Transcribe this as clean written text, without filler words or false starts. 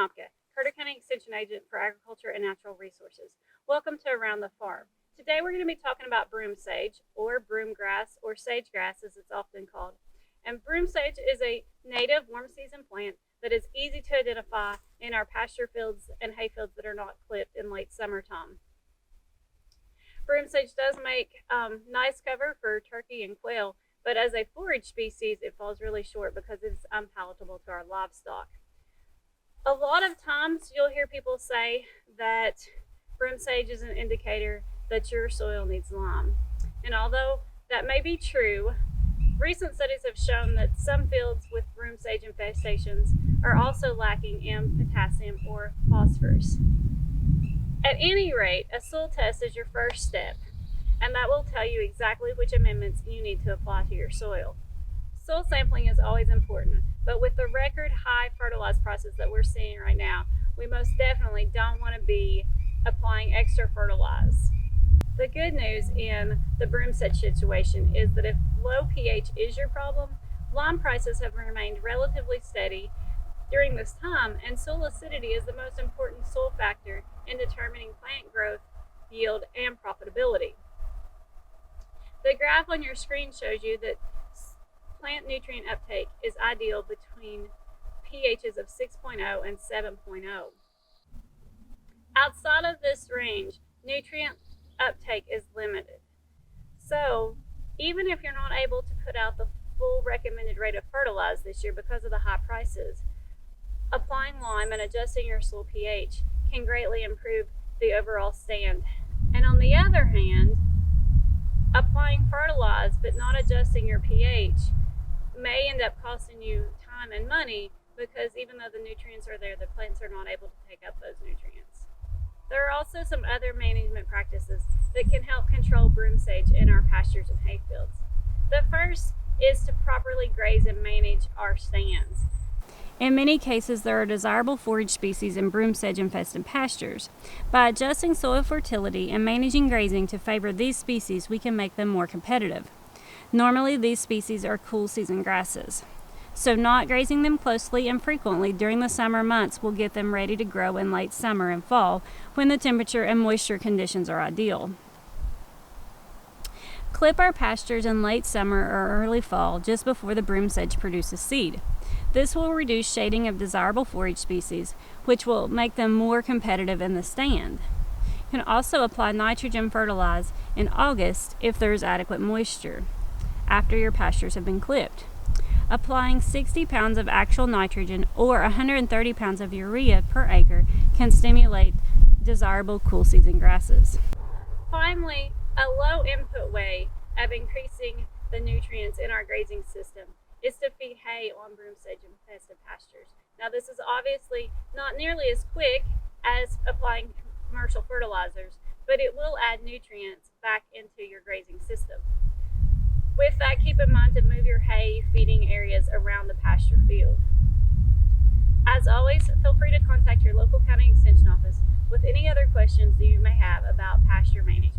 Anopka, Carter County Extension Agent for Agriculture and Natural Resources. Welcome to Around the Farm. Today we're going to be talking about broom sage, or broomgrass, or sagegrass as it's often called. And broom sage is a native warm season plant that is easy to identify in our pasture fields and hay fields that are not clipped in late summertime. Broom sage does make nice cover for turkey and quail, but as a forage species it falls really short because it's unpalatable to our livestock. A lot of times you'll hear people say that broom sage is an indicator that your soil needs lime. And although that may be true, recent studies have shown that some fields with broom sage infestations are also lacking in potassium or phosphorus. At any rate, a soil test is your first step, and that will tell you exactly which amendments you need to apply to your soil. Soil sampling is always important, but with the record high fertilizer prices that we're seeing right now, we most definitely don't want to be applying extra fertilizer. The good news in the broom sedge situation is that if low pH is your problem, lime prices have remained relatively steady during this time, and soil acidity is the most important soil factor in determining plant growth, yield, and profitability. The graph on your screen shows you that plant nutrient uptake is ideal between pHs of 6.0 and 7.0. Outside of this range, nutrient uptake is limited. So even if you're not able to put out the full recommended rate of fertilizer this year because of the high prices, applying lime and adjusting your soil pH can greatly improve the overall stand. And on the other hand, applying fertilizer but not adjusting your pH may end up costing you time and money, because even though the nutrients are there, the plants are not able to take up those nutrients. There are also some other management practices that can help control broom sage in our pastures and hay fields. The first is to properly graze and manage our stands. In many cases, there are desirable forage species in broom sedge infested pastures. By adjusting soil fertility and managing grazing to favor these species, we can make them more competitive. Normally, these species are cool season grasses, so not grazing them closely and frequently during the summer months will get them ready to grow in late summer and fall when the temperature and moisture conditions are ideal. Clip our pastures in late summer or early fall just before the broom sedge produces seed. This will reduce shading of desirable forage species, which will make them more competitive in the stand. You can also apply nitrogen fertilizer in August if there is adequate moisture after your pastures have been clipped. Applying 60 pounds of actual nitrogen or 130 pounds of urea per acre can stimulate desirable cool season grasses. Finally, a low input way of increasing the nutrients in our grazing system is to feed hay on broom sedge infested pastures. Now, this is obviously not nearly as quick as applying commercial fertilizers, but it will add nutrients back into your grazing system. With that, keep in mind to move your hay feeding areas around the pasture field. As always, feel free to contact your local county extension office with any other questions that you may have about pasture management.